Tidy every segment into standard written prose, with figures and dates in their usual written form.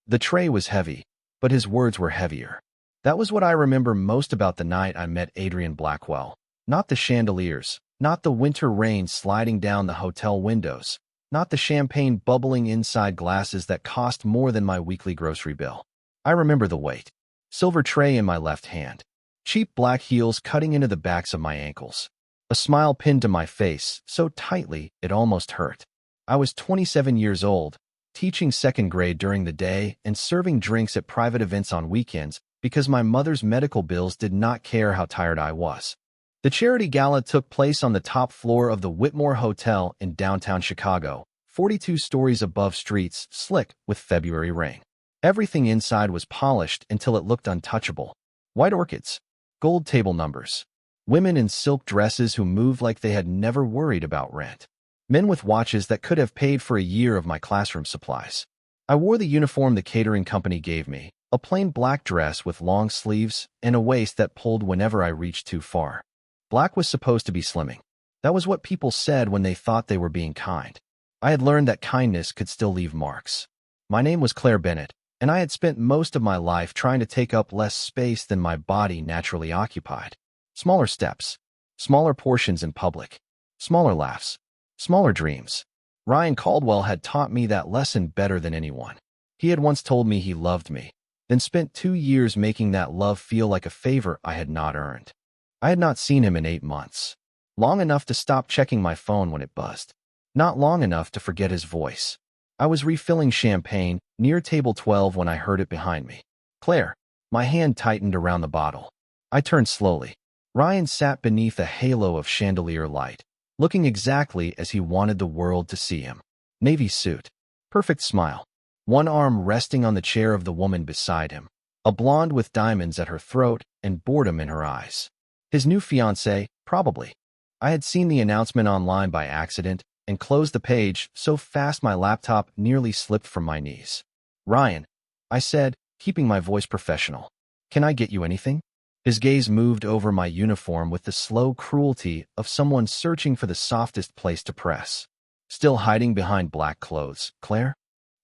The tray was heavy, but his words were heavier. That was what I remember most about the night I met Adrian Blackwell. Not the chandeliers, not the winter rain sliding down the hotel windows, not the champagne bubbling inside glasses that cost more than my weekly grocery bill. I remember the weight. Silver tray in my left hand. Cheap black heels cutting into the backs of my ankles. A smile pinned to my face, so tightly it almost hurt. I was 27 years old, teaching second grade during the day and serving drinks at private events on weekends because my mother's medical bills did not care how tired I was. The charity gala took place on the top floor of the Whitmore Hotel in downtown Chicago, 42 stories above streets slick with February rain. Everything inside was polished until it looked untouchable. White orchids, gold table numbers, women in silk dresses who moved like they had never worried about rent, men with watches that could have paid for a year of my classroom supplies. I wore the uniform the catering company gave me, a plain black dress with long sleeves and a waist that pulled whenever I reached too far. Black was supposed to be slimming. That was what people said when they thought they were being kind. I had learned that kindness could still leave marks. My name was Claire Bennett, and I had spent most of my life trying to take up less space than my body naturally occupied. Smaller steps, smaller portions in public, smaller laughs, smaller dreams. Ryan Caldwell had taught me that lesson better than anyone. He had once told me he loved me, then spent 2 years making that love feel like a favor I had not earned. I had not seen him in 8 months. Long enough to stop checking my phone when it buzzed. Not long enough to forget his voice. I was refilling champagne near table 12 when I heard it behind me. Claire. My hand tightened around the bottle. I turned slowly. Ryan sat beneath a halo of chandelier light, looking exactly as he wanted the world to see him. Navy suit. Perfect smile. One arm resting on the chair of the woman beside him. A blonde with diamonds at her throat and boredom in her eyes. His new fiancée, probably. I had seen the announcement online by accident and closed the page so fast my laptop nearly slipped from my knees. Ryan, I said, keeping my voice professional. Can I get you anything? His gaze moved over my uniform with the slow cruelty of someone searching for the softest place to press. Still hiding behind black clothes, Claire?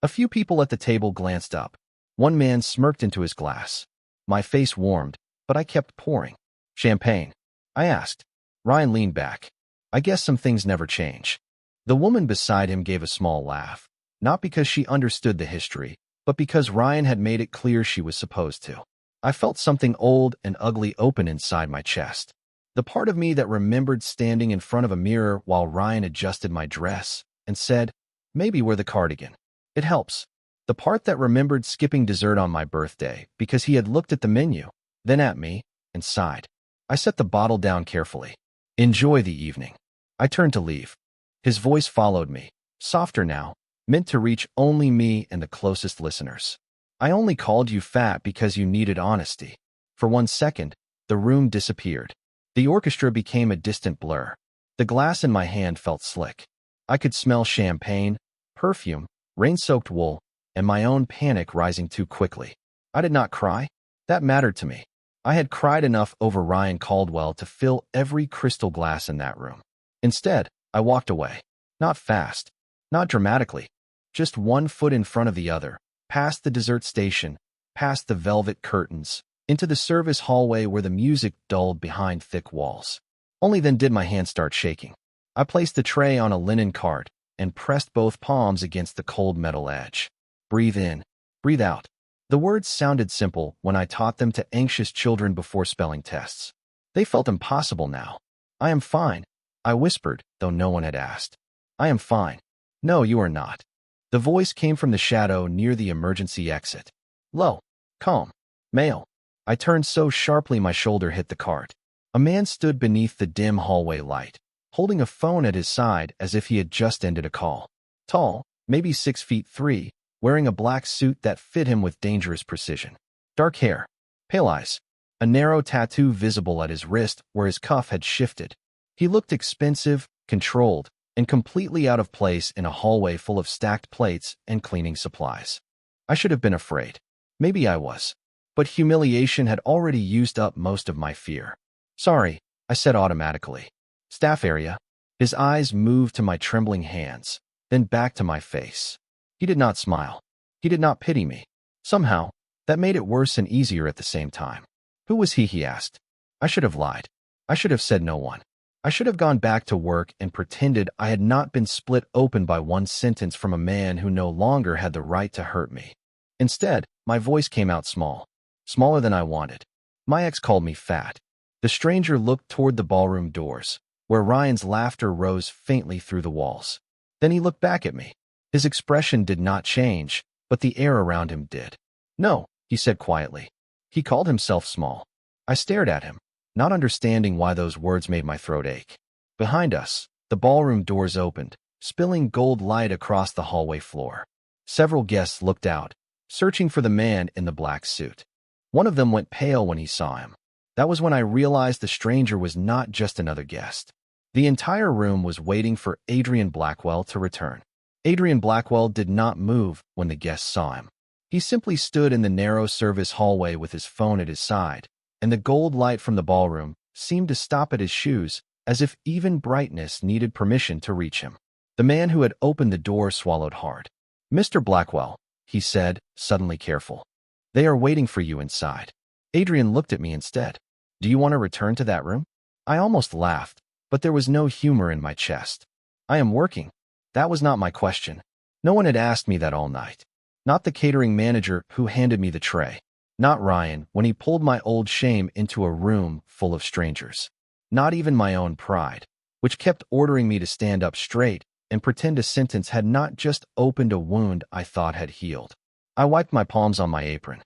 A few people at the table glanced up. One man smirked into his glass. My face warmed, but I kept pouring. Champagne? I asked. Ryan leaned back. I guess some things never change. The woman beside him gave a small laugh, not because she understood the history, but because Ryan had made it clear she was supposed to. I felt something old and ugly open inside my chest. The part of me that remembered standing in front of a mirror while Ryan adjusted my dress and said, maybe wear the cardigan. It helps. The part that remembered skipping dessert on my birthday because he had looked at the menu, then at me, and sighed. I set the bottle down carefully. Enjoy the evening. I turned to leave. His voice followed me, softer now, meant to reach only me and the closest listeners. I only called you fat because you needed honesty. For 1 second, the room disappeared. The orchestra became a distant blur. The glass in my hand felt slick. I could smell champagne, perfume, rain-soaked wool, and my own panic rising too quickly. I did not cry. That mattered to me. I had cried enough over Ryan Caldwell to fill every crystal glass in that room. Instead, I walked away. Not fast, not dramatically, just 1 foot in front of the other, past the dessert station, past the velvet curtains, into the service hallway where the music dulled behind thick walls. Only then did my hand start shaking. I placed the tray on a linen cart and pressed both palms against the cold metal edge. Breathe in, breathe out. The words sounded simple when I taught them to anxious children before spelling tests. They felt impossible now. I am fine, I whispered, though no one had asked. I am fine. No, you are not. The voice came from the shadow near the emergency exit. Low, calm, male. I turned so sharply my shoulder hit the cart. A man stood beneath the dim hallway light, holding a phone at his side as if he had just ended a call. Tall, maybe 6'3", wearing a black suit that fit him with dangerous precision. Dark hair, pale eyes, a narrow tattoo visible at his wrist where his cuff had shifted. He looked expensive, controlled, and completely out of place in a hallway full of stacked plates and cleaning supplies. I should have been afraid. Maybe I was. But humiliation had already used up most of my fear. Sorry, I said automatically. Staff area. His eyes moved to my trembling hands, then back to my face. He did not smile. He did not pity me. Somehow, that made it worse and easier at the same time. Who was he asked. I should have lied. I should have said no one. I should have gone back to work and pretended I had not been split open by one sentence from a man who no longer had the right to hurt me. Instead, my voice came out small, smaller than I wanted. My ex called me fat. The stranger looked toward the ballroom doors, where Ryan's laughter rose faintly through the walls. Then he looked back at me. His expression did not change, but the air around him did. No, he said quietly. He called himself small. I stared at him, not understanding why those words made my throat ache. Behind us, the ballroom doors opened, spilling gold light across the hallway floor. Several guests looked out, searching for the man in the black suit. One of them went pale when he saw him. That was when I realized the stranger was not just another guest. The entire room was waiting for Adrian Blackwell to return. Adrian Blackwell did not move when the guests saw him. He simply stood in the narrow service hallway with his phone at his side, and the gold light from the ballroom seemed to stop at his shoes, as if even brightness needed permission to reach him. The man who had opened the door swallowed hard. "Mr. Blackwell," he said, suddenly careful. "They are waiting for you inside." Adrian looked at me instead. "Do you want to return to that room?" I almost laughed, but there was no humor in my chest. "I am working." That was not my question. No one had asked me that all night. Not the catering manager who handed me the tray. Not Ryan when he pulled my old shame into a room full of strangers. Not even my own pride, which kept ordering me to stand up straight and pretend a sentence had not just opened a wound I thought had healed. I wiped my palms on my apron.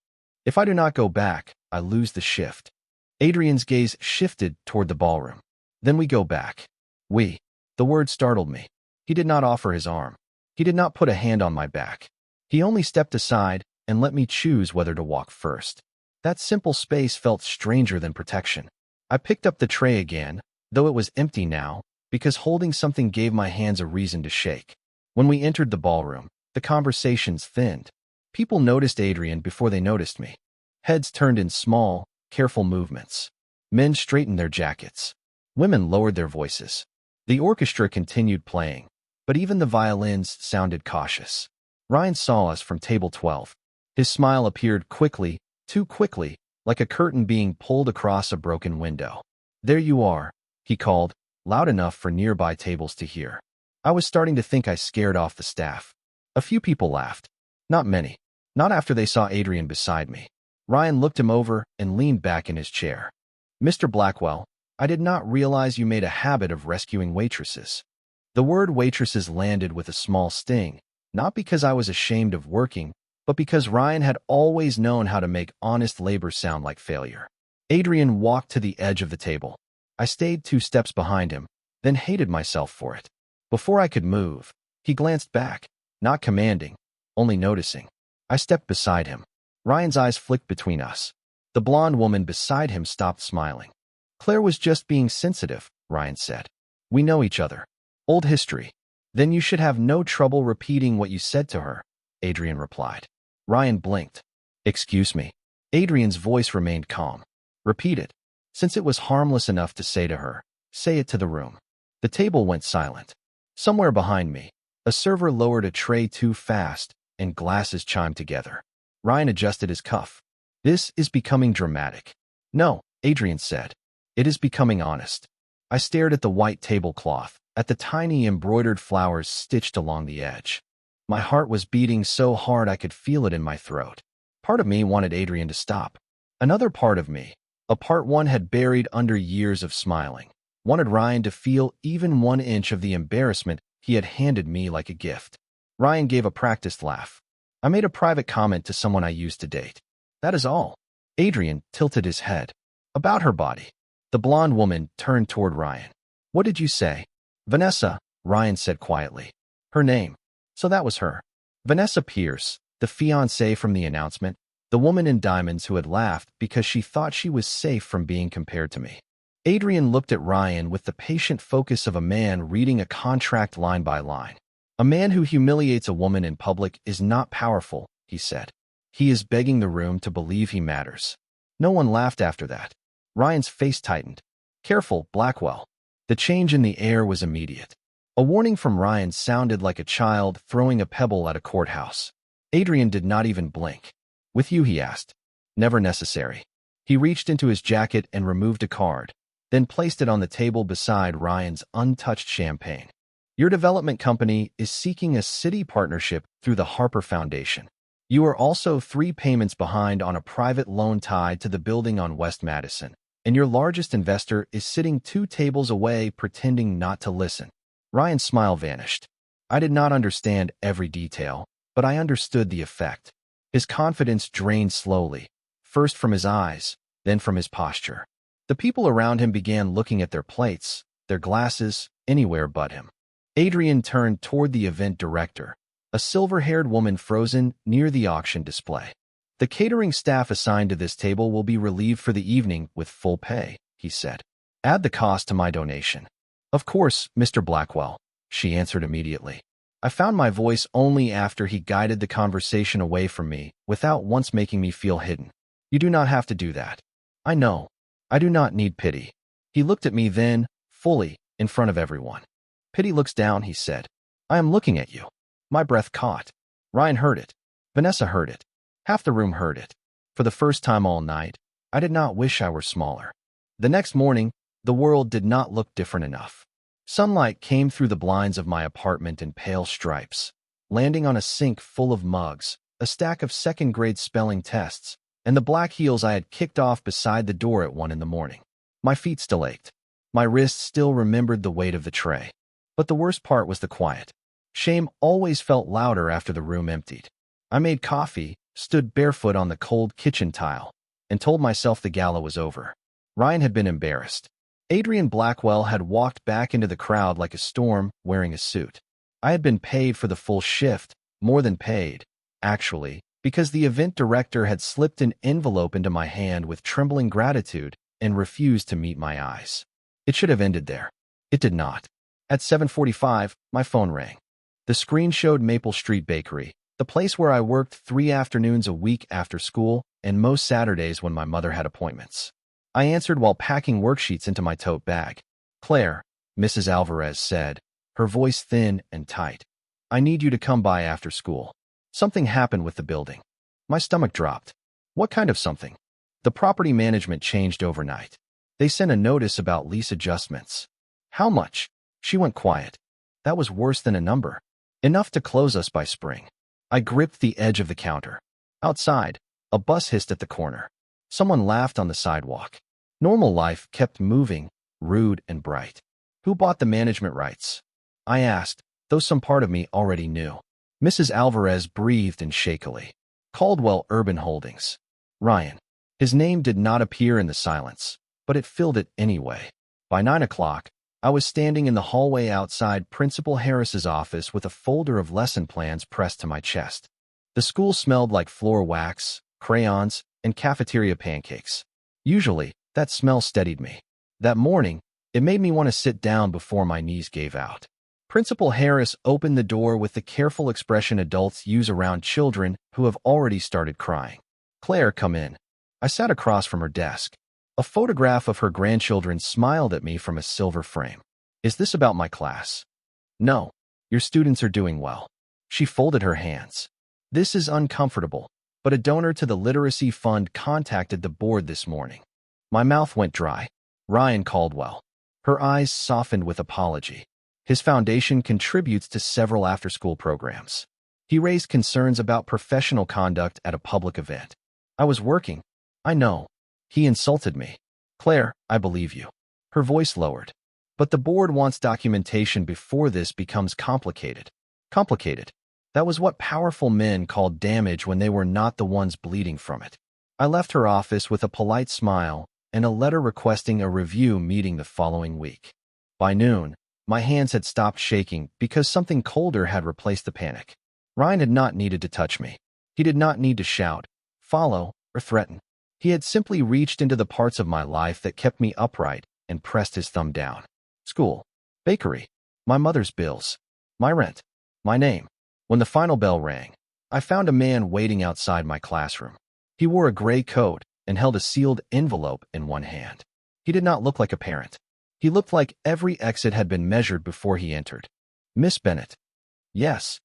"If I do not go back, I lose the shift." Adrian's gaze shifted toward the ballroom. "Then we go back." "We." The word startled me. He did not offer his arm. He did not put a hand on my back. He only stepped aside and let me choose whether to walk first. That simple space felt stranger than protection. I picked up the tray again, though it was empty now, because holding something gave my hands a reason to shake. When we entered the ballroom, the conversations thinned. People noticed Adrian before they noticed me. Heads turned in small, careful movements. Men straightened their jackets. Women lowered their voices. The orchestra continued playing, but even the violins sounded cautious. Ryan saw us from table 12. His smile appeared quickly, too quickly, like a curtain being pulled across a broken window. "There you are," he called, loud enough for nearby tables to hear. I was starting to think I scared off the staff. A few people laughed. Not many. Not after they saw Adrian beside me. Ryan looked him over and leaned back in his chair. "Mr. Blackwell, I did not realize you made a habit of rescuing waitresses." The word waitresses landed with a small sting, not because I was ashamed of working, but because Ryan had always known how to make honest labor sound like failure. Adrian walked to the edge of the table. I stayed 2 steps behind him, then hated myself for it. Before I could move, he glanced back, not commanding, only noticing. I stepped beside him. Ryan's eyes flicked between us. The blonde woman beside him stopped smiling. "Claire was just being sensitive," Ryan said. "We know each other. Old history." "Then you should have no trouble repeating what you said to her," Adrian replied. Ryan blinked. "Excuse me." Adrian's voice remained calm. "Repeat it. Since it was harmless enough to say to her, say it to the room." The table went silent. Somewhere behind me, a server lowered a tray too fast, and glasses chimed together. Ryan adjusted his cuff. "This is becoming dramatic." "No," Adrian said. "It is becoming honest." I stared at the white tablecloth, at the tiny embroidered flowers stitched along the edge. My heart was beating so hard I could feel it in my throat. Part of me wanted Adrian to stop. Another part of me, a part one had buried under years of smiling, wanted Ryan to feel even 1 inch of the embarrassment he had handed me like a gift. Ryan gave a practiced laugh. "I made a private comment to someone I used to date. That is all." Adrian tilted his head. "About her body." The blonde woman turned toward Ryan. "What did you say?" "Vanessa," Ryan said quietly. "Her name." So that was her. Vanessa Pierce, the fiancée from the announcement, the woman in diamonds who had laughed because she thought she was safe from being compared to me. Adrian looked at Ryan with the patient focus of a man reading a contract line by line. "A man who humiliates a woman in public is not powerful," he said. "He is begging the room to believe he matters." No one laughed after that. Ryan's face tightened. "Careful, Blackwell." The change in the air was immediate. A warning from Ryan sounded like a child throwing a pebble at a courthouse. Adrian did not even blink. With you, he asked. Never necessary. He reached into his jacket and removed a card, then placed it on the table beside Ryan's untouched champagne. Your development company is seeking a city partnership through the Harper Foundation. You are also 3 payments behind on a private loan tied to the building on West Madison, and your largest investor is sitting 2 tables away pretending not to listen. Ryan's smile vanished. I did not understand every detail, but I understood the effect. His confidence drained slowly, first from his eyes, then from his posture. The people around him began looking at their plates, their glasses, anywhere but him. Adrian turned toward the event director, a silver-haired woman frozen near the auction display. The catering staff assigned to this table will be relieved for the evening with full pay, he said. Add the cost to my donation. Of course, Mr. Blackwell, she answered immediately. I found my voice only after he guided the conversation away from me without once making me feel hidden. You do not have to do that. I know. I do not need pity. He looked at me then, fully, in front of everyone. Pity looks down, he said. I am looking at you. My breath caught. Ryan heard it. Vanessa heard it. Half the room heard it. For the first time all night, I did not wish I were smaller. The next morning, the world did not look different enough. Sunlight came through the blinds of my apartment in pale stripes, landing on a sink full of mugs, a stack of second-grade spelling tests, and the black heels I had kicked off beside the door at 1 in the morning. My feet still ached. My wrists still remembered the weight of the tray. But the worst part was the quiet. Shame always felt louder after the room emptied. I made coffee, stood barefoot on the cold kitchen tile, and told myself the gala was over. Ryan had been embarrassed. Adrian Blackwell had walked back into the crowd like a storm, wearing a suit. I had been paid for the full shift, more than paid, actually, because the event director had slipped an envelope into my hand with trembling gratitude and refused to meet my eyes. It should have ended there. It did not. At 7:45, my phone rang. The screen showed Maple Street Bakery, the place where I worked 3 afternoons a week after school and most Saturdays when my mother had appointments. I answered while packing worksheets into my tote bag. Claire, Mrs. Alvarez said, her voice thin and tight. I need you to come by after school. Something happened with the building. My stomach dropped. What kind of something? The property management changed overnight. They sent a notice about lease adjustments. How much? She went quiet. That was worse than a number. Enough to close us by spring. I gripped the edge of the counter. Outside, a bus hissed at the corner. Someone laughed on the sidewalk. Normal life kept moving, rude and bright. Who bought the management rights? I asked, though some part of me already knew. Mrs. Alvarez breathed in shakily. Caldwell Urban Holdings. Ryan. His name did not appear in the silence, but it filled it anyway. By 9 o'clock, I was standing in the hallway outside Principal Harris's office with a folder of lesson plans pressed to my chest. The school smelled like floor wax, crayons, and cafeteria pancakes. Usually, that smell steadied me. That morning, it made me want to sit down before my knees gave out. Principal Harris opened the door with the careful expression adults use around children who have already started crying. Claire, come in. I sat across from her desk. A photograph of her grandchildren smiled at me from a silver frame. Is this about my class? No. Your students are doing well. She folded her hands. This is uncomfortable, but a donor to the Literacy Fund contacted the board this morning. My mouth went dry. Ryan Caldwell. Her eyes softened with apology. His foundation contributes to several after-school programs. He raised concerns about professional conduct at a public event. I was working. I know. He insulted me. Claire, I believe you. Her voice lowered. But the board wants documentation before this becomes complicated. Complicated. That was what powerful men called damage when they were not the ones bleeding from it. I left her office with a polite smile and a letter requesting a review meeting the following week. By noon, my hands had stopped shaking because something colder had replaced the panic. Ryan had not needed to touch me. He did not need to shout, follow, or threaten. He had simply reached into the parts of my life that kept me upright and pressed his thumb down. School, bakery, my mother's bills, my rent, my name. When the final bell rang, I found a man waiting outside my classroom. He wore a gray coat and held a sealed envelope in one hand. He did not look like a parent. He looked like every exit had been measured before he entered. Miss Bennett. Yes.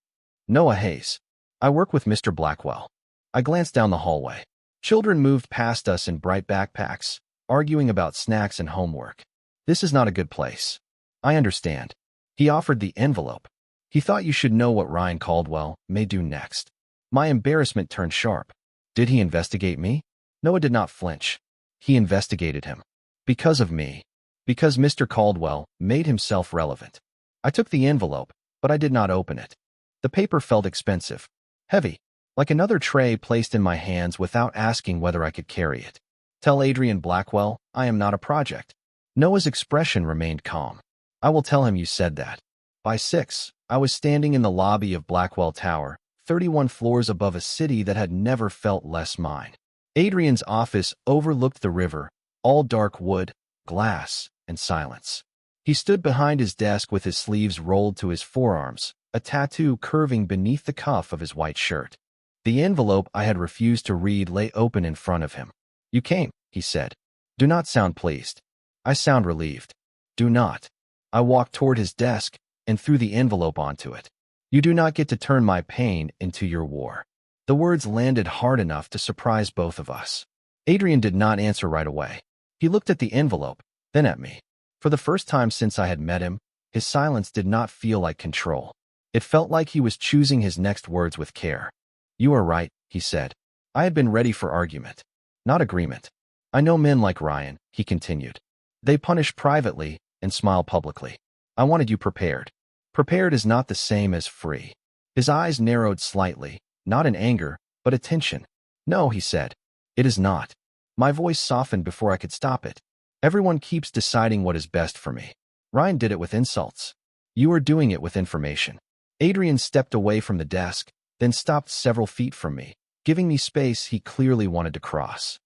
Noah Hayes. I work with Mr. Blackwell. I glanced down the hallway. Children moved past us in bright backpacks, arguing about snacks and homework. This is not a good place. I understand. He offered the envelope. He thought you should know what Ryan Caldwell may do next. My embarrassment turned sharp. Did he investigate me? Noah did not flinch. He investigated him. Because of me. Because Mr. Caldwell made himself relevant. I took the envelope, but I did not open it. The paper felt expensive. Heavy. Like another tray placed in my hands without asking whether I could carry it. Tell Adrian Blackwell I am not a project. Noah's expression remained calm. I will tell him you said that. By 6, I was standing in the lobby of Blackwell Tower, 31 floors above a city that had never felt less mine. Adrian's office overlooked the river, all dark wood, glass, and silence. He stood behind his desk with his sleeves rolled to his forearms, a tattoo curving beneath the cuff of his white shirt. The envelope I had refused to read lay open in front of him. You came, he said. Do not sound pleased. I sound relieved. Do not. I walked toward his desk and threw the envelope onto it. You do not get to turn my pain into your war. The words landed hard enough to surprise both of us. Adrian did not answer right away. He looked at the envelope, then at me. For the first time since I had met him, his silence did not feel like control. It felt like he was choosing his next words with care. You are right, he said. I had been ready for argument, not agreement. I know men like Ryan, he continued. They punish privately and smile publicly. I wanted you prepared. Prepared is not the same as free. His eyes narrowed slightly, not in anger, but attention. No, he said. It is not. My voice softened before I could stop it. Everyone keeps deciding what is best for me. Ryan did it with insults. You are doing it with information. Adrian stepped away from the desk, then stopped several feet from me, giving me space he clearly wanted to cross.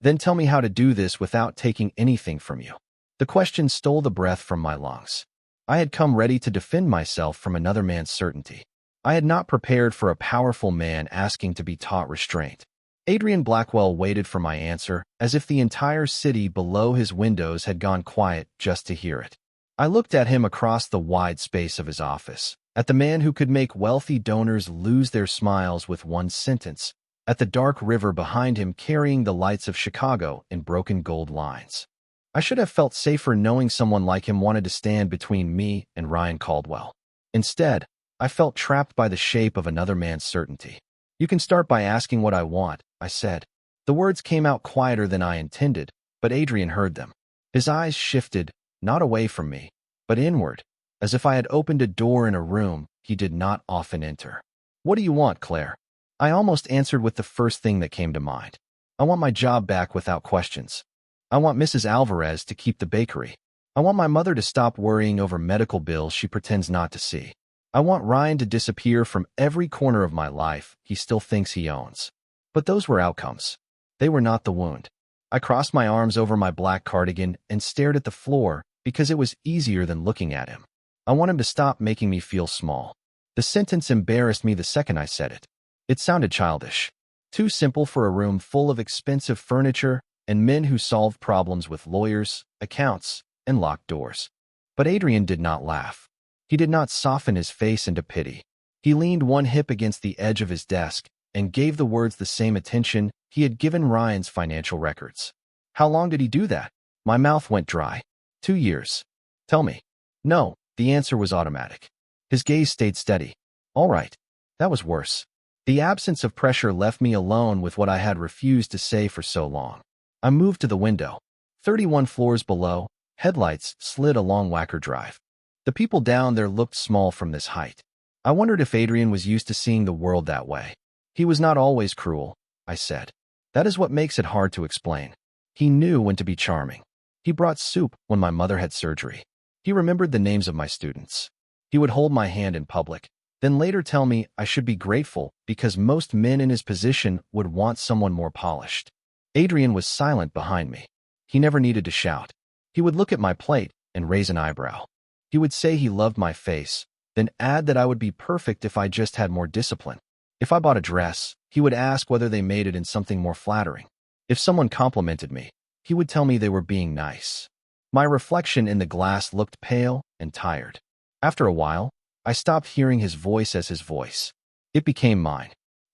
Then tell me how to do this without taking anything from you. The question stole the breath from my lungs. I had come ready to defend myself from another man's certainty. I had not prepared for a powerful man asking to be taught restraint. Adrian Blackwell waited for my answer, as if the entire city below his windows had gone quiet just to hear it. I looked at him across the wide space of his office, at the man who could make wealthy donors lose their smiles with one sentence, at the dark river behind him carrying the lights of Chicago in broken gold lines. I should have felt safer knowing someone like him wanted to stand between me and Ryan Caldwell. Instead, I felt trapped by the shape of another man's certainty. You can start by asking what I want, I said. The words came out quieter than I intended, but Adrian heard them. His eyes shifted, not away from me, but inward, as if I had opened a door in a room he did not often enter. What do you want, Claire? I almost answered with the first thing that came to mind. I want my job back without questions. I want Mrs. Alvarez to keep the bakery. I want my mother to stop worrying over medical bills she pretends not to see. I want Ryan to disappear from every corner of my life he still thinks he owns. But those were outcomes. They were not the wound. I crossed my arms over my black cardigan and stared at the floor because it was easier than looking at him. I want him to stop making me feel small. The sentence embarrassed me the second I said it. It sounded childish. Too simple for a room full of expensive furniture and men who solved problems with lawyers, accounts, and locked doors. But Adrian did not laugh. He did not soften his face into pity. He leaned one hip against the edge of his desk and gave the words the same attention he had given Ryan's financial records. How long did he do that? My mouth went dry. 2 years. Tell me. No, the answer was automatic. His gaze stayed steady. All right. That was worse. The absence of pressure left me alone with what I had refused to say for so long. I moved to the window. 31 floors below, headlights slid along Wacker Drive. The people down there looked small from this height. I wondered if Adrian was used to seeing the world that way. He was not always cruel, I said. That is what makes it hard to explain. He knew when to be charming. He brought soup when my mother had surgery. He remembered the names of my students. He would hold my hand in public, then later tell me I should be grateful because most men in his position would want someone more polished. Adrian was silent behind me. He never needed to shout. He would look at my plate and raise an eyebrow. He would say he loved my face, then add that I would be perfect if I just had more discipline. If I bought a dress, he would ask whether they made it in something more flattering. If someone complimented me, he would tell me they were being nice. My reflection in the glass looked pale and tired. After a while, I stopped hearing his voice as his voice. It became mine.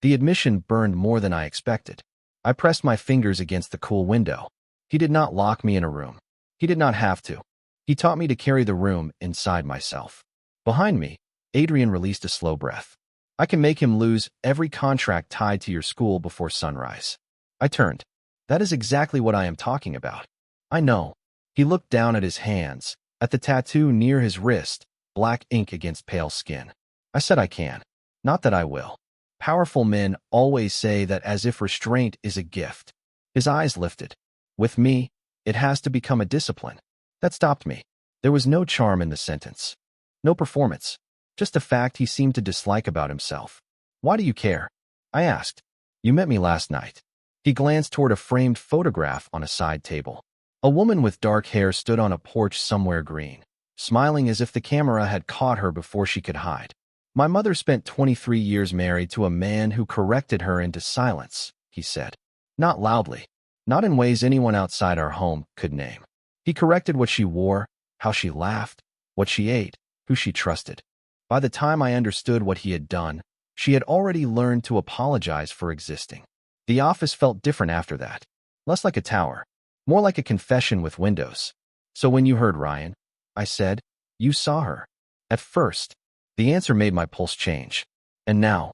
The admission burned more than I expected. I pressed my fingers against the cool window. He did not lock me in a room. He did not have to. He taught me to carry the room inside myself. Behind me, Adrian released a slow breath. I can make him lose every contract tied to your school before sunrise. I turned. That is exactly what I am talking about. I know. He looked down at his hands, at the tattoo near his wrist, black ink against pale skin. I said I can. Not that I will. Powerful men always say that as if restraint is a gift. His eyes lifted. With me, it has to become a discipline. That stopped me. There was no charm in the sentence. No performance. Just a fact he seemed to dislike about himself. Why do you care? I asked. You met me last night. He glanced toward a framed photograph on a side table. A woman with dark hair stood on a porch somewhere green, smiling as if the camera had caught her before she could hide. My mother spent 23 years married to a man who corrected her into silence, he said. Not loudly. Not in ways anyone outside our home could name. He corrected what she wore, how she laughed, what she ate, who she trusted. By the time I understood what he had done, she had already learned to apologize for existing. The office felt different after that. Less like a tower. More like a confession with windows. So when you heard Ryan, I said, you saw her. At first, the answer made my pulse change. And now,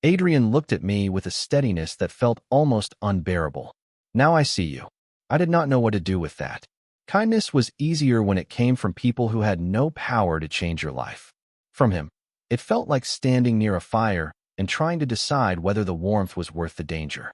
Adrian looked at me with a steadiness that felt almost unbearable. Now I see you. I did not know what to do with that. Kindness was easier when it came from people who had no power to change your life. From him, it felt like standing near a fire and trying to decide whether the warmth was worth the danger.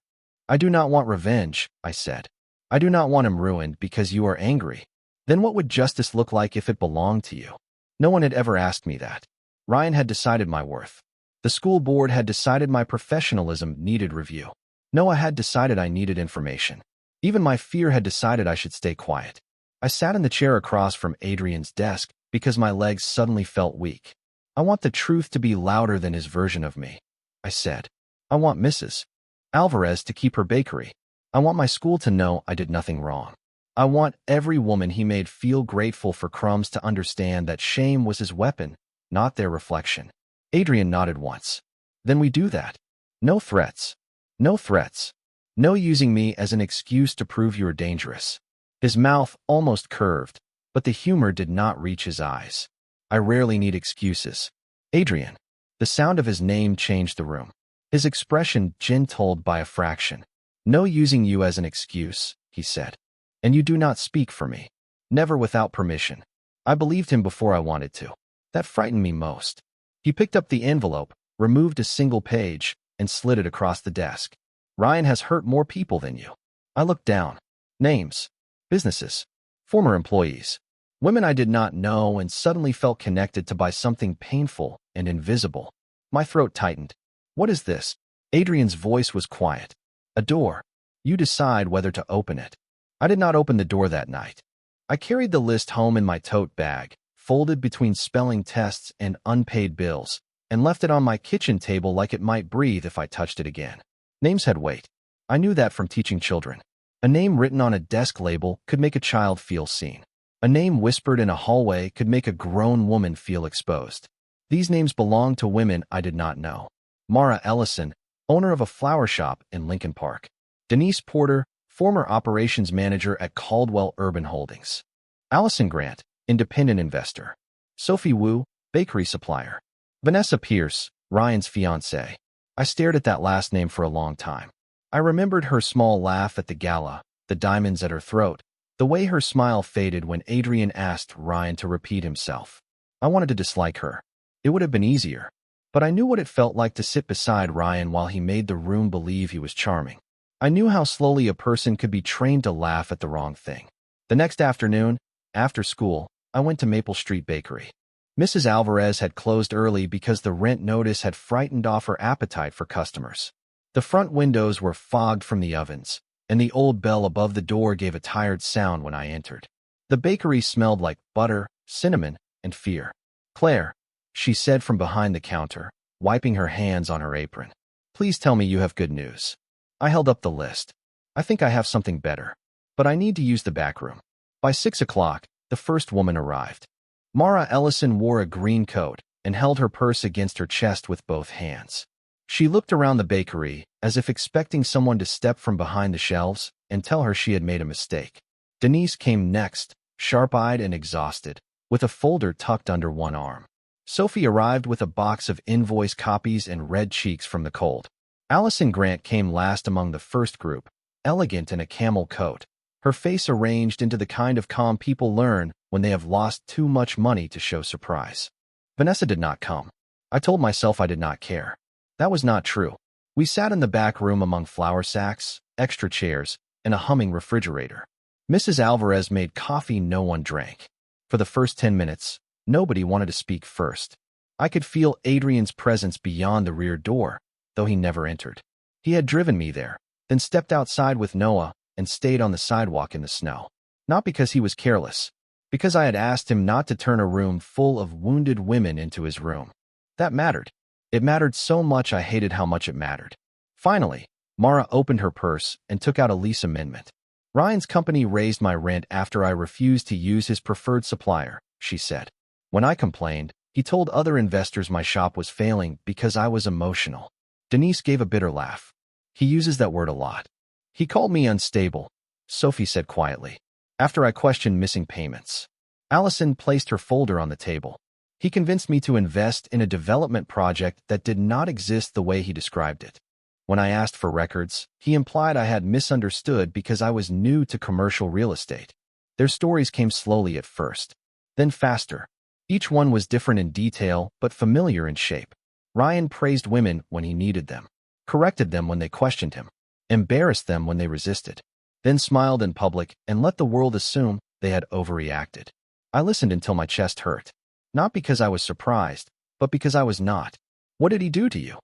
I do not want revenge, I said. I do not want him ruined because you are angry. Then what would justice look like if it belonged to you? No one had ever asked me that. Ryan had decided my worth. The school board had decided my professionalism needed review. Noah had decided I needed information. Even my fear had decided I should stay quiet. I sat in the chair across from Adrian's desk because my legs suddenly felt weak. I want the truth to be louder than his version of me, I said. I want Mrs. Alvarez to keep her bakery. I want my school to know I did nothing wrong. I want every woman he made feel grateful for crumbs to understand that shame was his weapon, not their reflection. Adrian nodded once. Then we do that. No threats. No threats. No using me as an excuse to prove you are dangerous. His mouth almost curved, but the humor did not reach his eyes. I rarely need excuses. Adrian. The sound of his name changed the room. His expression gentled by a fraction. No using you as an excuse, he said. And you do not speak for me. Never without permission. I believed him before I wanted to. That frightened me most. He picked up the envelope, removed a single page, and slid it across the desk. Ryan has hurt more people than you. I looked down. Names. Businesses. Former employees. Women I did not know and suddenly felt connected to by something painful and invisible. My throat tightened. What is this? Adrian's voice was quiet. A door. You decide whether to open it. I did not open the door that night. I carried the list home in my tote bag, folded between spelling tests and unpaid bills, and left it on my kitchen table like it might breathe if I touched it again. Names had weight. I knew that from teaching children. A name written on a desk label could make a child feel seen. A name whispered in a hallway could make a grown woman feel exposed. These names belonged to women I did not know. Mara Ellison, owner of a flower shop in Lincoln Park. Denise Porter, former operations manager at Caldwell Urban Holdings. Allison Grant, independent investor. Sophie Wu, bakery supplier. Vanessa Pierce, Ryan's fiancée. I stared at that last name for a long time. I remembered her small laugh at the gala, the diamonds at her throat, the way her smile faded when Adrian asked Ryan to repeat himself. I wanted to dislike her. It would have been easier. But I knew what it felt like to sit beside Ryan while he made the room believe he was charming. I knew how slowly a person could be trained to laugh at the wrong thing. The next afternoon, after school, I went to Maple Street Bakery. Mrs. Alvarez had closed early because the rent notice had frightened off her appetite for customers. The front windows were fogged from the ovens, and the old bell above the door gave a tired sound when I entered. The bakery smelled like butter, cinnamon, and fear. Claire, she said from behind the counter, wiping her hands on her apron. Please tell me you have good news. I held up the list. I think I have something better. But I need to use the back room. By 6 o'clock, the first woman arrived. Mara Ellison wore a green coat and held her purse against her chest with both hands. She looked around the bakery, as if expecting someone to step from behind the shelves and tell her she had made a mistake. Denise came next, sharp-eyed and exhausted, with a folder tucked under one arm. Sophie arrived with a box of invoice copies and red cheeks from the cold. Allison Grant came last among the first group, elegant in a camel coat, her face arranged into the kind of calm people learn when they have lost too much money to show surprise. Vanessa did not come. I told myself I did not care. That was not true. We sat in the back room among flour sacks, extra chairs, and a humming refrigerator. Mrs. Alvarez made coffee no one drank. For the first 10 minutes, nobody wanted to speak first. I could feel Adrian's presence beyond the rear door, though he never entered. He had driven me there, then stepped outside with Noah and stayed on the sidewalk in the snow. Not because he was careless, because I had asked him not to turn a room full of wounded women into his room. That mattered. It mattered so much I hated how much it mattered. Finally, Mara opened her purse and took out a lease amendment. Ryan's company raised my rent after I refused to use his preferred supplier, she said. When I complained, he told other investors my shop was failing because I was emotional. Denise gave a bitter laugh. He uses that word a lot. He called me unstable, Sophie said quietly, after I questioned missing payments. Allison placed her folder on the table. He convinced me to invest in a development project that did not exist the way he described it. When I asked for records, he implied I had misunderstood because I was new to commercial real estate. Their stories came slowly at first, then faster. Each one was different in detail, but familiar in shape. Ryan praised women when he needed them, corrected them when they questioned him, embarrassed them when they resisted, then smiled in public and let the world assume they had overreacted. I listened until my chest hurt. Not because I was surprised, but because I was not. What did he do to you?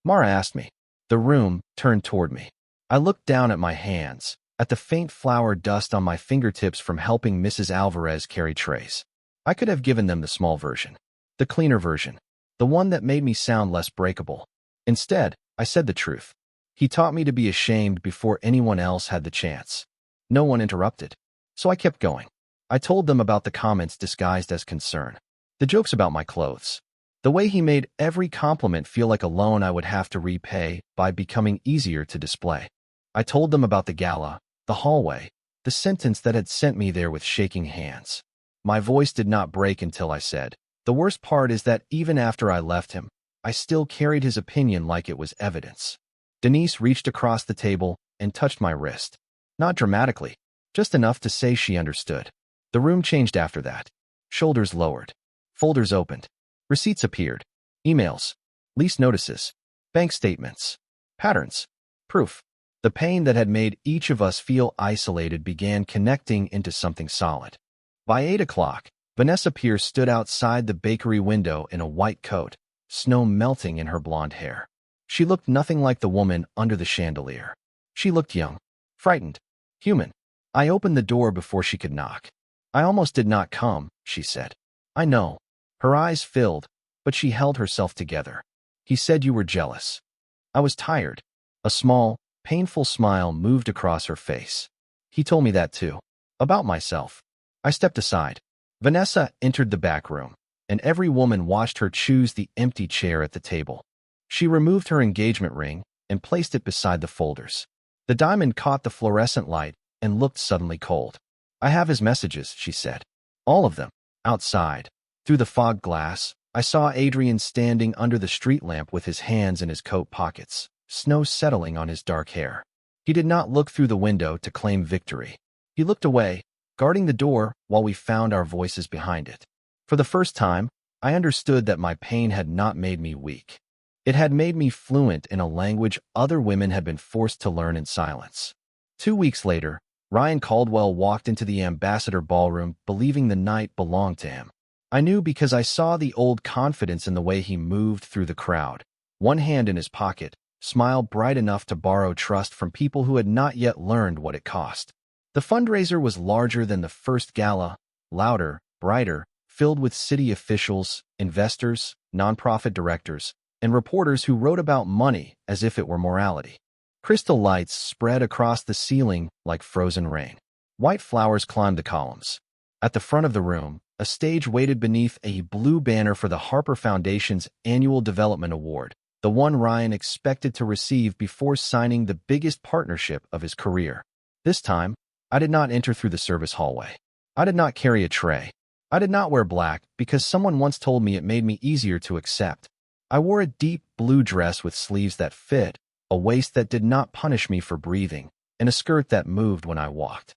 Mara asked me. The room turned toward me. I looked down at my hands, at the faint flour dust on my fingertips from helping Mrs. Alvarez carry trays. I could have given them the small version, the cleaner version, the one that made me sound less breakable. Instead, I said the truth. He taught me to be ashamed before anyone else had the chance. No one interrupted, so I kept going. I told them about the comments disguised as concern. The jokes about my clothes. The way he made every compliment feel like a loan I would have to repay by becoming easier to display. I told them about the gala, the hallway, the sentence that had sent me there with shaking hands. My voice did not break until I said, the worst part is that even after I left him, I still carried his opinion like it was evidence. Denise reached across the table and touched my wrist. Not dramatically, just enough to say she understood. The room changed after that. Shoulders lowered. Folders opened. Receipts appeared. Emails. Lease notices. Bank statements. Patterns. Proof. The pain that had made each of us feel isolated began connecting into something solid. By 8 o'clock, Vanessa Pierce stood outside the bakery window in a white coat, snow melting in her blonde hair. She looked nothing like the woman under the chandelier. She looked young, frightened, human. I opened the door before she could knock. I almost did not come, she said. I know. Her eyes filled, but she held herself together. He said you were jealous. I was tired. A small, painful smile moved across her face. He told me that too. About myself. I stepped aside. Vanessa entered the back room, and every woman watched her choose the empty chair at the table. She removed her engagement ring and placed it beside the folders. The diamond caught the fluorescent light and looked suddenly cold. I have his messages, she said. All of them. Outside. Through the fog glass, I saw Adrian standing under the street lamp with his hands in his coat pockets, snow settling on his dark hair. He did not look through the window to claim victory. He looked away, guarding the door while we found our voices behind it. For the first time, I understood that my pain had not made me weak. It had made me fluent in a language other women had been forced to learn in silence. 2 weeks later, Ryan Caldwell walked into the Ambassador Ballroom believing the night belonged to him. I knew because I saw the old confidence in the way he moved through the crowd, one hand in his pocket, smile bright enough to borrow trust from people who had not yet learned what it cost. The fundraiser was larger than the first gala, louder, brighter, filled with city officials, investors, nonprofit directors, and reporters who wrote about money as if it were morality. Crystal lights spread across the ceiling like frozen rain. White flowers climbed the columns. At the front of the room, a stage waited beneath a blue banner for the Harper Foundation's annual Development Award, the the one Ryan expected to receive before signing the biggest partnership of his career. This time, I did not enter through the service hallway. I did not carry a tray. I did not wear black because someone once told me it made me easier to accept. I wore a deep blue dress with sleeves that fit, a waist that did not punish me for breathing, and a skirt that moved when I walked.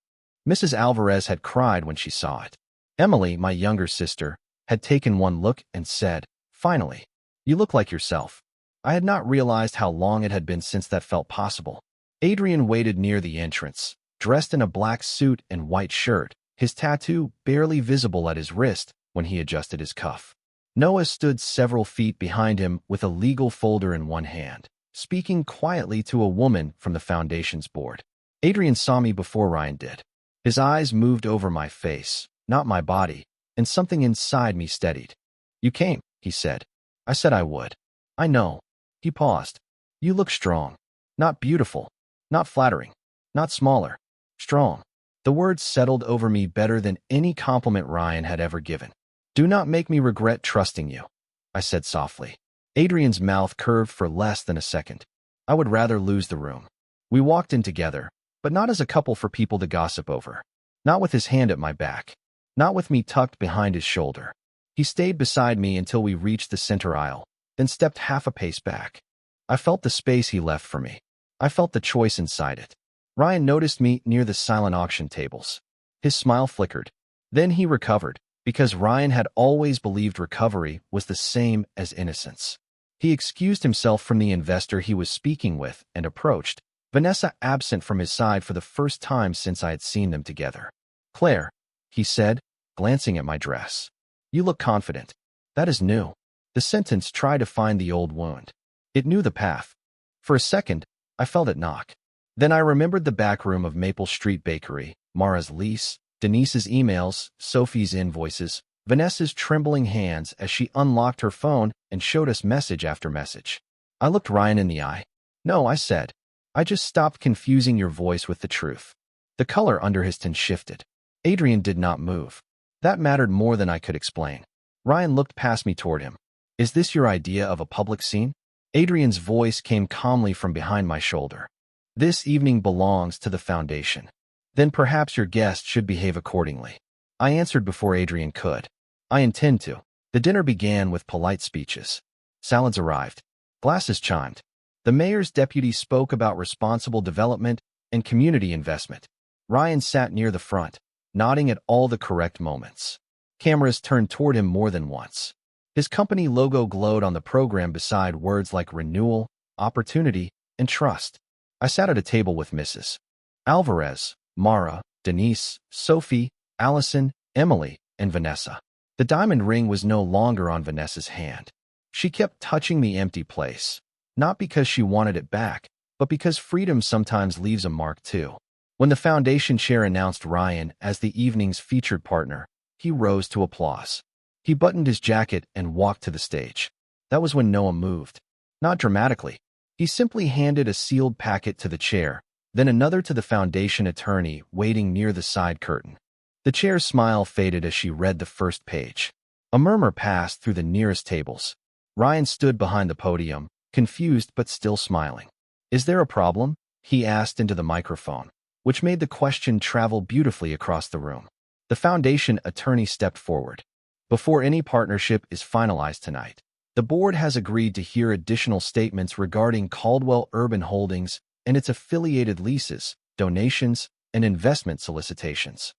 Mrs. Alvarez had cried when she saw it. Emily, my younger sister, had taken one look and said, "Finally, you look like yourself." I had not realized how long it had been since that felt possible. Adrian waited near the entrance, dressed in a black suit and white shirt, his tattoo barely visible at his wrist when he adjusted his cuff. Noah stood several feet behind him with a legal folder in one hand, speaking quietly to a woman from the foundation's board. Adrian saw me before Ryan did. His eyes moved over my face, not my body, and something inside me steadied. "You came," he said. "I said I would." "I know." He paused. "You look strong. Not beautiful. Not flattering. Not smaller. Strong." The words settled over me better than any compliment Ryan had ever given. "Do not make me regret trusting you," I said softly. Adrian's mouth curved for less than a second. "I would rather lose the room." We walked in together, but not as a couple for people to gossip over. Not with his hand at my back. Not with me tucked behind his shoulder. He stayed beside me until we reached the center aisle, then stepped half a pace back. I felt the space he left for me. I felt the choice inside it. Ryan noticed me near the silent auction tables. His smile flickered. Then he recovered, because Ryan had always believed recovery was the same as innocence. He excused himself from the investor he was speaking with and approached, Vanessa absent from his side for the first time since I had seen them together. "Claire," he said, glancing at my dress. "You look confident." That is new. The sentence tried to find the old wound. It knew the path. For a second, I felt it knock. Then I remembered the back room of Maple Street Bakery, Mara's lease, Denise's emails, Sophie's invoices, Vanessa's trembling hands as she unlocked her phone and showed us message after message. I looked Ryan in the eye. "No," I said. "I just stopped confusing your voice with the truth." The color under his tin shifted. Adrian did not move. That mattered more than I could explain. Ryan looked past me toward him. "Is this your idea of a public scene?" Adrian's voice came calmly from behind my shoulder. "This evening belongs to the foundation. Then perhaps your guest should behave accordingly." I answered before Adrian could. "I intend to." The dinner began with polite speeches. Salads arrived. Glasses chimed. The mayor's deputy spoke about responsible development and community investment. Ryan sat near the front, nodding at all the correct moments. Cameras turned toward him more than once. His company logo glowed on the program beside words like renewal, opportunity, and trust. I sat at a table with Mrs. Alvarez, Mara, Denise, Sophie, Allison, Emily, and Vanessa. The diamond ring was no longer on Vanessa's hand. She kept touching the empty place, not because she wanted it back, but because freedom sometimes leaves a mark too. When the foundation chair announced Ryan as the evening's featured partner, he rose to applause. He buttoned his jacket and walked to the stage. That was when Noah moved. Not dramatically. He simply handed a sealed packet to the chair, then another to the foundation attorney waiting near the side curtain. The chair's smile faded as she read the first page. A murmur passed through the nearest tables. Ryan stood behind the podium, confused but still smiling. "Is there a problem?" he asked into the microphone, which made the question travel beautifully across the room. The foundation attorney stepped forward. "Before any partnership is finalized tonight, the board has agreed to hear additional statements regarding Caldwell Urban Holdings and its affiliated leases, donations, and investment solicitations."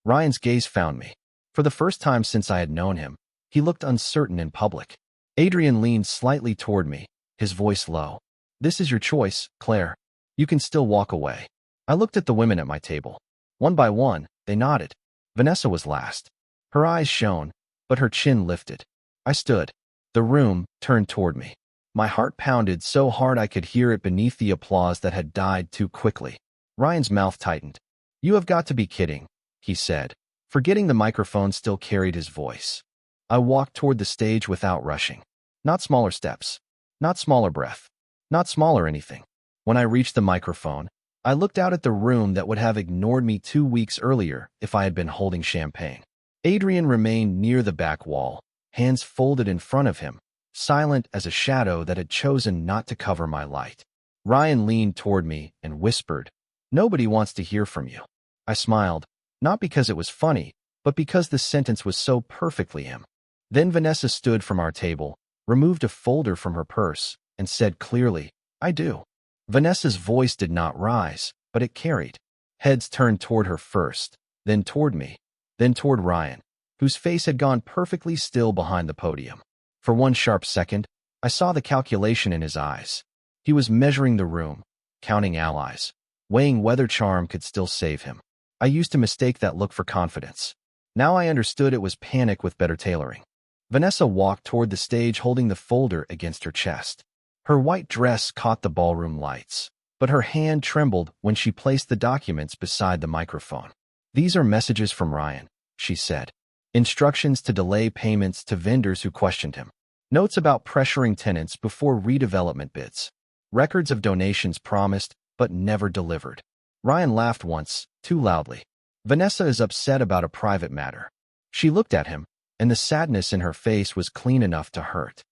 Ryan's gaze found me. For the first time since I had known him, he looked uncertain in public. Adrian leaned slightly toward me, his voice low. "This is your choice, Claire. You can still walk away." I looked at the women at my table. One by one, they nodded. Vanessa was last. Her eyes shone, but her chin lifted. I stood. The room turned toward me. My heart pounded so hard I could hear it beneath the applause that had died too quickly. Ryan's mouth tightened. "You have got to be kidding," he said, forgetting the microphone still carried his voice. I walked toward the stage without rushing. Not smaller steps. Not smaller breath. Not smaller anything. When I reached the microphone, I looked out at the room that would have ignored me 2 weeks earlier if I had been holding champagne. Adrian remained near the back wall, hands folded in front of him, silent as a shadow that had chosen not to cover my light. Ryan leaned toward me and whispered, "Nobody wants to hear from you." I smiled, not because it was funny, but because the sentence was so perfectly him. Then Vanessa stood from our table, removed a folder from her purse, and said clearly, "I do." Vanessa's voice did not rise, but it carried. Heads turned toward her first, then toward me, then toward Ryan, whose face had gone perfectly still behind the podium. For one sharp second, I saw the calculation in his eyes. He was measuring the room, counting allies, weighing whether charm could still save him. I used to mistake that look for confidence. Now I understood it was panic with better tailoring. Vanessa walked toward the stage holding the folder against her chest. Her white dress caught the ballroom lights, but her hand trembled when she placed the documents beside the microphone. "These are messages from Ryan," she said. "Instructions to delay payments to vendors who questioned him. Notes about pressuring tenants before redevelopment bids. Records of donations promised but never delivered." Ryan laughed once, too loudly. "Vanessa is upset about a private matter." She looked at him, and the sadness in her face was clean enough to hurt.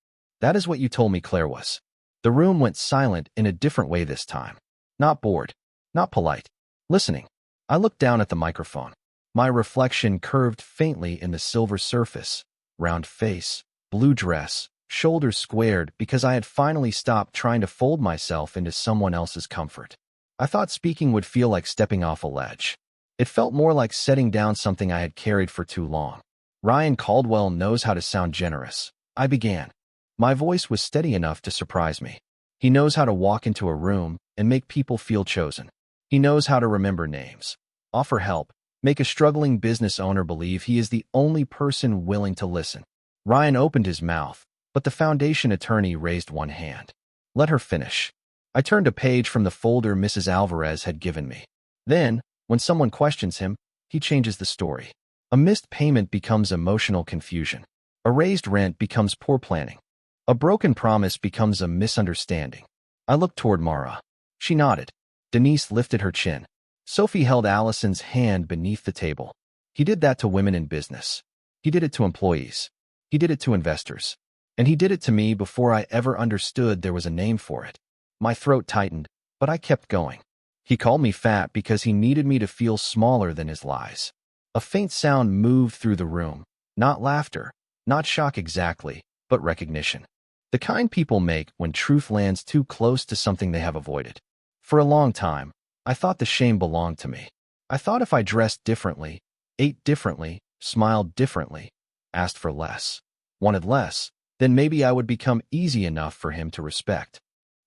"That is what you told me Claire was." The room went silent in a different way this time. Not bored, not polite. Listening. I looked down at the microphone. My reflection curved faintly in the silver surface. Round face, blue dress, shoulders squared because I had finally stopped trying to fold myself into someone else's comfort. I thought speaking would feel like stepping off a ledge. It felt more like setting down something I had carried for too long. "Ryan Caldwell knows how to sound generous," I began. My voice was steady enough to surprise me. "He knows how to walk into a room and make people feel chosen. He knows how to remember names, offer help, make a struggling business owner believe he is the only person willing to listen." Ryan opened his mouth, but the foundation attorney raised one hand. "Let her finish." I turned a page from the folder Mrs. Alvarez had given me. "Then, when someone questions him, he changes the story. A missed payment becomes emotional confusion. A raised rent becomes poor planning. A broken promise becomes a misunderstanding." I looked toward Mara. She nodded. Denise lifted her chin. Sophie held Allison's hand beneath the table. "He did that to women in business. He did it to employees. He did it to investors. And he did it to me before I ever understood there was a name for it." My throat tightened, but I kept going. "He called me fat because he needed me to feel smaller than his lies." A faint sound moved through the room. Not laughter, not shock exactly, but recognition. The kind people make when truth lands too close to something they have avoided. For a long time, I thought the shame belonged to me. I thought if I dressed differently, ate differently, smiled differently, asked for less, wanted less, then maybe I would become easy enough for him to respect.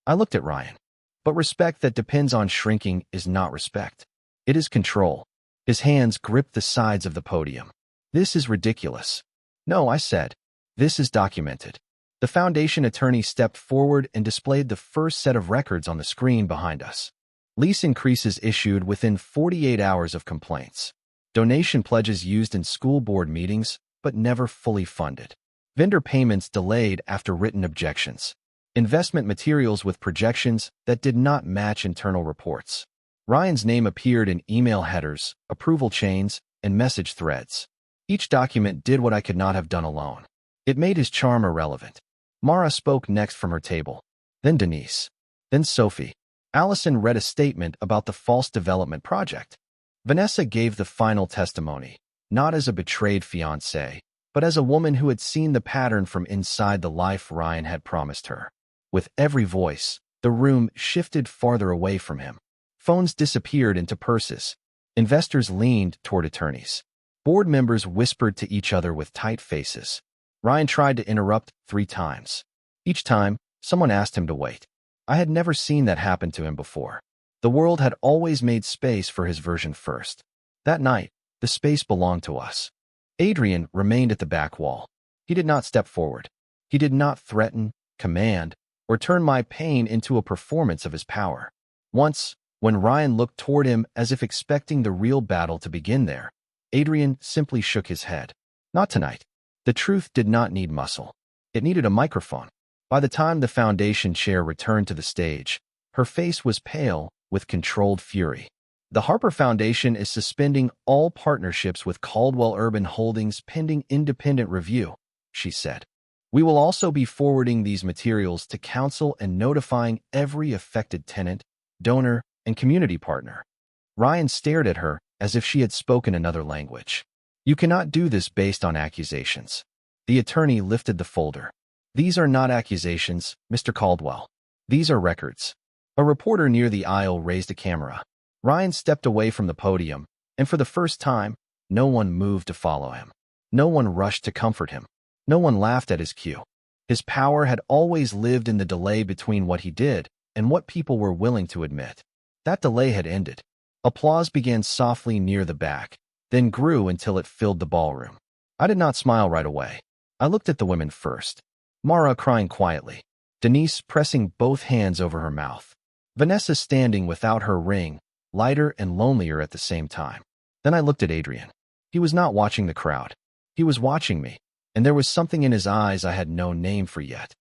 I looked at Ryan. But respect that depends on shrinking is not respect. It is control. His hands gripped the sides of the podium. "This is ridiculous." "No," I said. "This is documented." The foundation attorney stepped forward and displayed the first set of records on the screen behind us. Lease increases issued within 48 hours of complaints. Donation pledges used in school board meetings, but never fully funded. Vendor payments delayed after written objections. Investment materials with projections that did not match internal reports. Ryan's name appeared in email headers, approval chains, and message threads. Each document did what I could not have done alone. It made his charm irrelevant. Mara spoke next from her table. Then Denise. Then Sophie. Allison read a statement about the false development project. Vanessa gave the final testimony, not as a betrayed fiancée, but as a woman who had seen the pattern from inside the life Ryan had promised her. With every voice, the room shifted farther away from him. Phones disappeared into purses. Investors leaned toward attorneys. Board members whispered to each other with tight faces. Ryan tried to interrupt 3 times. Each time, someone asked him to wait. I had never seen that happen to him before. The world had always made space for his version first. That night, the space belonged to us. Adrian remained at the back wall. He did not step forward. He did not threaten, command, or turn my pain into a performance of his power. Once, when Ryan looked toward him as if expecting the real battle to begin there, Adrian simply shook his head. Not tonight. The truth did not need muscle. It needed a microphone. By the time the foundation chair returned to the stage, her face was pale with controlled fury. "The Harper Foundation is suspending all partnerships with Caldwell Urban Holdings pending independent review," she said. We will also be forwarding these materials to council and notifying every affected tenant, donor, and community partner. Ryan stared at her as if she had spoken another language. You cannot do this based on accusations. The attorney lifted the folder. These are not accusations, Mr. Caldwell. These are records. A reporter near the aisle raised a camera. Ryan stepped away from the podium, and for the first time, no one moved to follow him. No one rushed to comfort him. No one laughed at his cue. His power had always lived in the delay between what he did and what people were willing to admit. That delay had ended. Applause began softly near the back, then grew until it filled the ballroom. I did not smile right away. I looked at the women first. Mara crying quietly. Denise pressing both hands over her mouth. Vanessa standing without her ring, lighter and lonelier at the same time. Then I looked at Adrian. He was not watching the crowd. He was watching me, and there was something in his eyes I had no name for yet.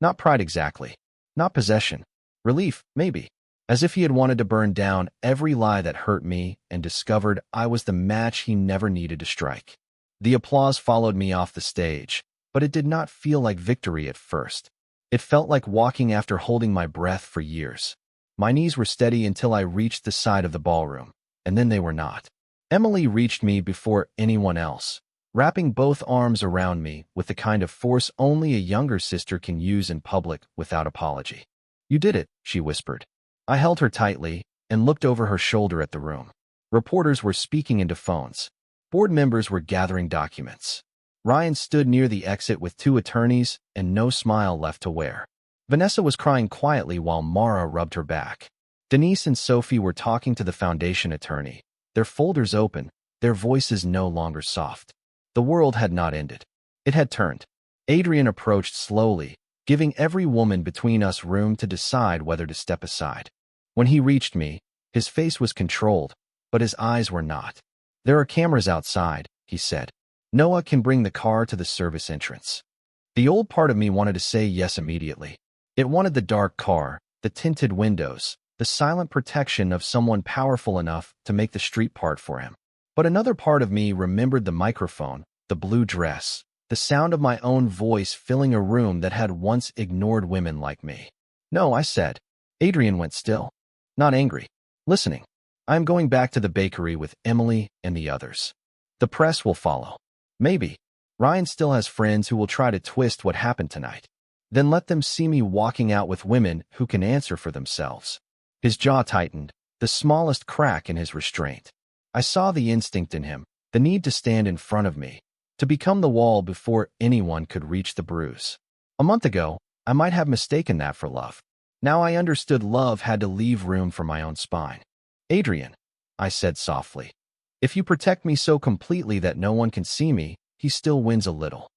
Not pride exactly. Not possession. Relief, maybe. As if he had wanted to burn down every lie that hurt me and discovered I was the match he never needed to strike. The applause followed me off the stage, but it did not feel like victory at first. It felt like walking after holding my breath for years. My knees were steady until I reached the side of the ballroom, and then they were not. Emily reached me before anyone else, wrapping both arms around me with the kind of force only a younger sister can use in public without apology. You did it, she whispered. I held her tightly and looked over her shoulder at the room. Reporters were speaking into phones. Board members were gathering documents. Ryan stood near the exit with two attorneys and no smile left to wear. Vanessa was crying quietly while Mara rubbed her back. Denise and Sophie were talking to the foundation attorney, their folders open, their voices no longer soft. The world had not ended. It had turned. Adrian approached slowly, giving every woman between us room to decide whether to step aside. When he reached me, his face was controlled, but his eyes were not. There are cameras outside, he said. Noah can bring the car to the service entrance. The old part of me wanted to say yes immediately. It wanted the dark car, the tinted windows, the silent protection of someone powerful enough to make the street part for him. But another part of me remembered the microphone, the blue dress, the sound of my own voice filling a room that had once ignored women like me. No, I said. Adrian went still. Not angry. Listening. I am going back to the bakery with Emily and the others. The press will follow. Maybe. Ryan still has friends who will try to twist what happened tonight. Then let them see me walking out with women who can answer for themselves. His jaw tightened, the smallest crack in his restraint. I saw the instinct in him, the need to stand in front of me, to become the wall before anyone could reach the bruise. A month ago, I might have mistaken that for love. Now I understood love had to leave room for my own spine. Adrian, I said softly, if you protect me so completely that no one can see me, he still wins a little.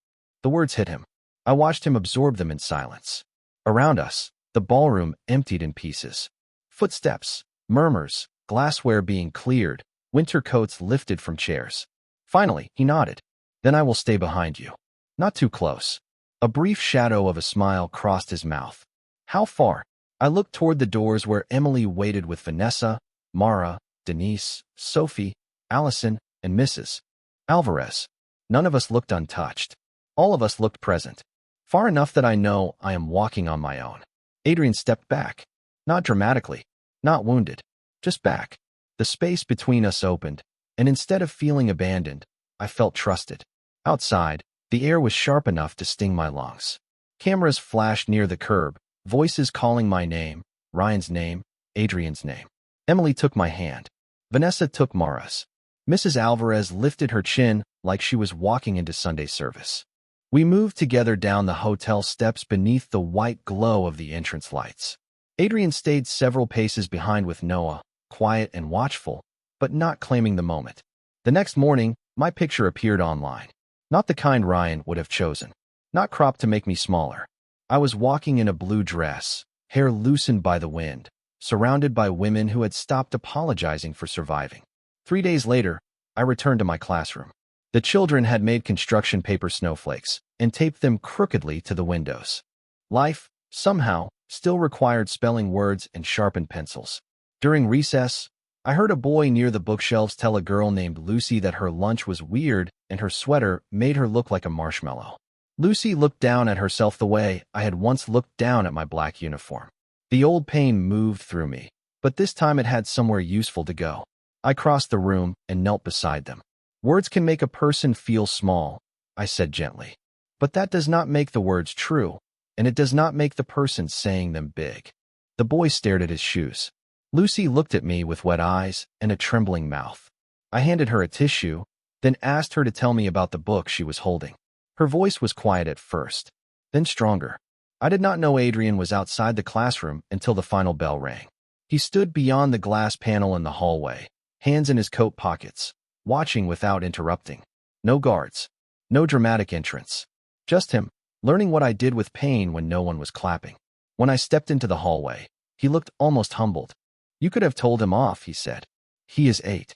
The words hit him. I watched him absorb them in silence. Around us, the ballroom emptied in pieces. Footsteps, murmurs, glassware being cleared, winter coats lifted from chairs. Finally, he nodded. Then I will stay behind you. Not too close. A brief shadow of a smile crossed his mouth. How far? I looked toward the doors where Emily waited with Vanessa, Mara, Denise, Sophie, Allison, and Mrs. Alvarez. None of us looked untouched. All of us looked present. Far enough that I know I am walking on my own. Adrian stepped back. Not dramatically. Not wounded. Just back. The space between us opened, and instead of feeling abandoned, I felt trusted. Outside, the air was sharp enough to sting my lungs. Cameras flashed near the curb, voices calling my name, Ryan's name, Adrian's name. Emily took my hand. Vanessa took Mara's. Mrs. Alvarez lifted her chin like she was walking into Sunday service. We moved together down the hotel steps beneath the white glow of the entrance lights. Adrian stayed several paces behind with Noah, quiet and watchful, but not claiming the moment. The next morning, my picture appeared online. Not the kind Ryan would have chosen. Not cropped to make me smaller. I was walking in a blue dress, hair loosened by the wind, surrounded by women who had stopped apologizing for surviving. 3 days later, I returned to my classroom. The children had made construction paper snowflakes and taped them crookedly to the windows. Life, somehow, still required spelling words and sharpened pencils. During recess, I heard a boy near the bookshelves tell a girl named Lucy that her lunch was weird and her sweater made her look like a marshmallow. Lucy looked down at herself the way I had once looked down at my black uniform. The old pain moved through me, but this time it had somewhere useful to go. I crossed the room and knelt beside them. Words can make a person feel small, I said gently. But that does not make the words true, and it does not make the person saying them big. The boy stared at his shoes. Lucy looked at me with wet eyes and a trembling mouth. I handed her a tissue, then asked her to tell me about the book she was holding. Her voice was quiet at first, then stronger. I did not know Adrian was outside the classroom until the final bell rang. He stood beyond the glass panel in the hallway, hands in his coat pockets, watching without interrupting. No guards, no dramatic entrance. Just him, learning what I did with pain when no one was clapping. When I stepped into the hallway, he looked almost humbled. You could have told him off, he said. He is 8.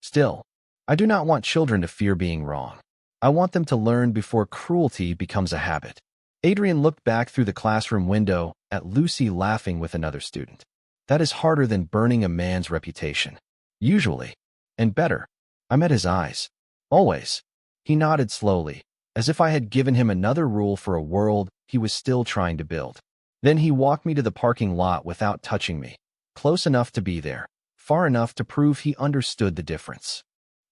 Still, I do not want children to fear being wrong. I want them to learn before cruelty becomes a habit. Adrian looked back through the classroom window at Lucy laughing with another student. That is harder than burning a man's reputation. Usually. And better. I met his eyes. Always. He nodded slowly, as if I had given him another rule for a world he was still trying to build. Then he walked me to the parking lot without touching me, close enough to be there, far enough to prove he understood the difference.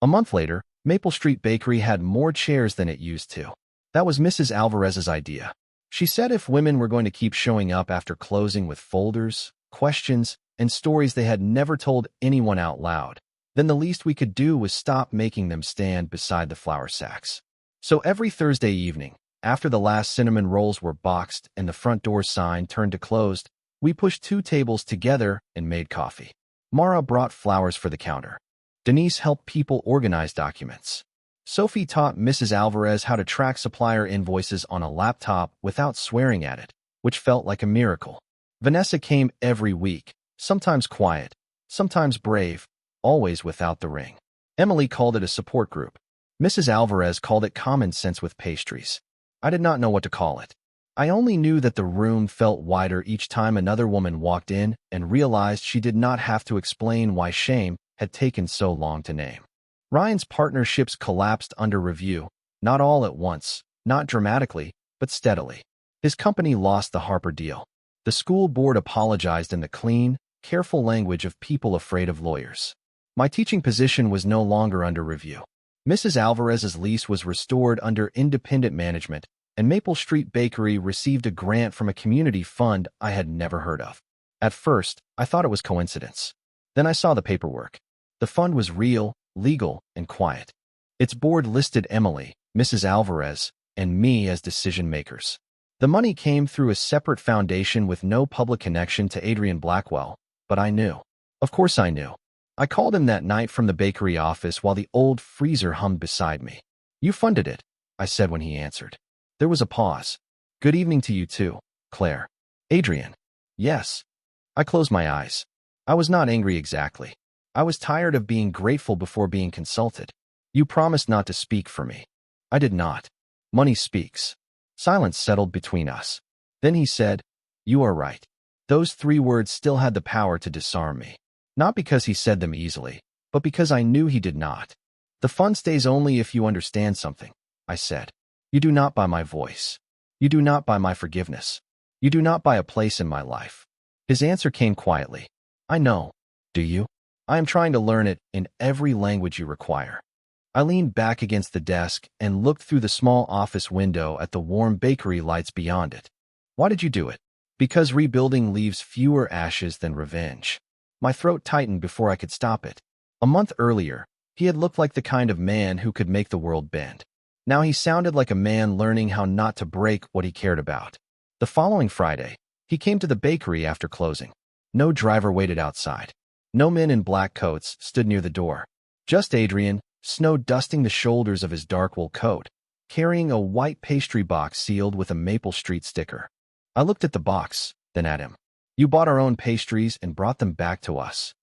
A month later, Maple Street Bakery had more chairs than it used to. That was Mrs. Alvarez's idea. She said if women were going to keep showing up after closing with folders, questions, and stories they had never told anyone out loud, then the least we could do was stop making them stand beside the flour sacks. So every Thursday evening, after the last cinnamon rolls were boxed and the front door sign turned to closed, we pushed 2 tables together and made coffee. Mara brought flowers for the counter. Denise helped people organize documents. Sophie taught Mrs. Alvarez how to track supplier invoices on a laptop without swearing at it, which felt like a miracle. Vanessa came every week, sometimes quiet, sometimes brave, always without the ring. Emily called it a support group. Mrs. Alvarez called it common sense with pastries. I did not know what to call it. I only knew that the room felt wider each time another woman walked in and realized she did not have to explain why shame had taken so long to name. Ryan's partnerships collapsed under review, not all at once, not dramatically, but steadily. His company lost the Harper deal. The school board apologized in the clean, careful language of people afraid of lawyers. My teaching position was no longer under review. Mrs. Alvarez's lease was restored under independent management, and Maple Street Bakery received a grant from a community fund I had never heard of. At first, I thought it was coincidence. Then I saw the paperwork. The fund was real, legal, and quiet. Its board listed Emily, Mrs. Alvarez, and me as decision makers. The money came through a separate foundation with no public connection to Adrian Blackwell, but I knew. Of course I knew. I called him that night from the bakery office while the old freezer hummed beside me. You funded it, I said when he answered. There was a pause. Good evening to you too, Claire. Adrian. Yes. I closed my eyes. I was not angry exactly. I was tired of being grateful before being consulted. You promised not to speak for me. I did not. Money speaks. Silence settled between us. Then he said, you are right. Those 3 words still had the power to disarm me. Not because he said them easily, but because I knew he did not. The fun stays only if you understand something, I said. You do not buy my voice. You do not buy my forgiveness. You do not buy a place in my life. His answer came quietly. I know. Do you? I am trying to learn it in every language you require. I leaned back against the desk and looked through the small office window at the warm bakery lights beyond it. Why did you do it? Because rebuilding leaves fewer ashes than revenge. My throat tightened before I could stop it. A month earlier, he had looked like the kind of man who could make the world bend. Now he sounded like a man learning how not to break what he cared about. The following Friday, he came to the bakery after closing. No driver waited outside. No men in black coats stood near the door. Just Adrian, snow dusting the shoulders of his dark wool coat, carrying a white pastry box sealed with a Maple Street sticker. I looked at the box, then at him. You bought our own pastries and brought them back to us.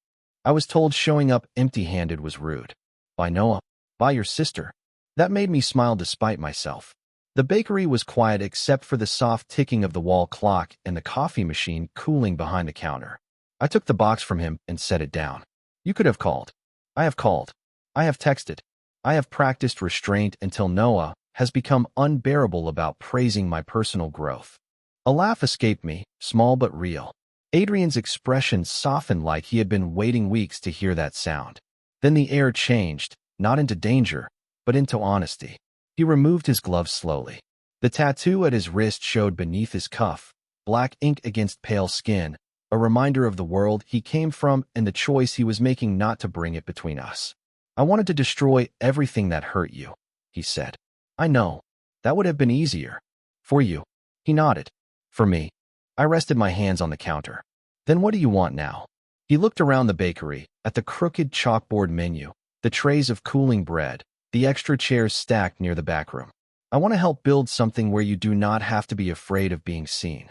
I was told showing up empty-handed was rude. By Noah, by your sister. That made me smile despite myself. The bakery was quiet except for the soft ticking of the wall clock and the coffee machine cooling behind the counter. I took the box from him and set it down. You could have called. I have called. I have texted. I have practiced restraint until Noah has become unbearable about praising my personal growth. A laugh escaped me, small but real. Adrian's expression softened like he had been waiting weeks to hear that sound. Then the air changed, not into danger, but into honesty. He removed his gloves slowly. The tattoo at his wrist showed beneath his cuff, black ink against pale skin, a reminder of the world he came from and the choice he was making not to bring it between us. "I wanted to destroy everything that hurt you," he said. "I know. That would have been easier. For you." He nodded. "For me." I rested my hands on the counter. "Then what do you want now?" He looked around the bakery, at the crooked chalkboard menu, the trays of cooling bread, the extra chairs stacked near the back room. "I want to help build something where you do not have to be afraid of being seen."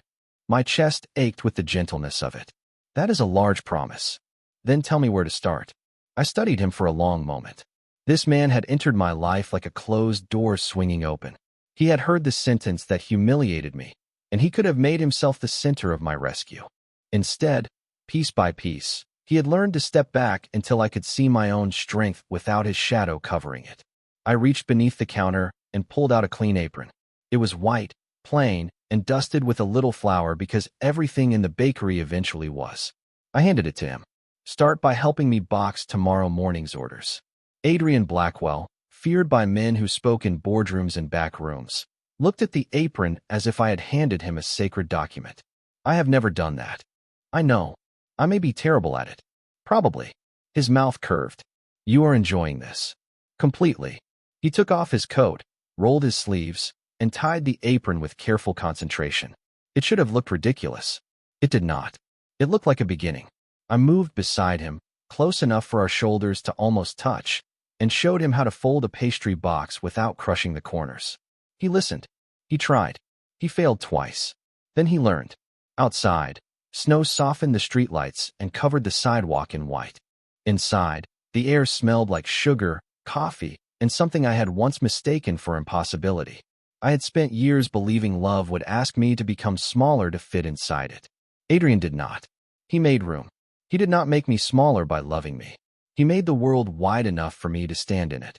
My chest ached with the gentleness of it. "That is a large promise. Then tell me where to start." I studied him for a long moment. This man had entered my life like a closed door swinging open. He had heard the sentence that humiliated me, and he could have made himself the center of my rescue. Instead, piece by piece, he had learned to step back until I could see my own strength without his shadow covering it. I reached beneath the counter and pulled out a clean apron. It was white, plain, and dusted with a little flour because everything in the bakery eventually was. I handed it to him. "Start by helping me box tomorrow morning's orders." Adrian Blackwell, feared by men who spoke in boardrooms and back rooms, looked at the apron as if I had handed him a sacred document. "I have never done that." "I know. I may be terrible at it." "Probably." His mouth curved. "You are enjoying this." "Completely." He took off his coat, rolled his sleeves, and tied the apron with careful concentration. It should have looked ridiculous. It did not. It looked like a beginning. I moved beside him, close enough for our shoulders to almost touch, and showed him how to fold a pastry box without crushing the corners. He listened. He tried. He failed twice. Then he learned. Outside, snow softened the streetlights and covered the sidewalk in white. Inside, the air smelled like sugar, coffee, and something I had once mistaken for impossibility. I had spent years believing love would ask me to become smaller to fit inside it. Adrian did not. He made room. He did not make me smaller by loving me. He made the world wide enough for me to stand in it.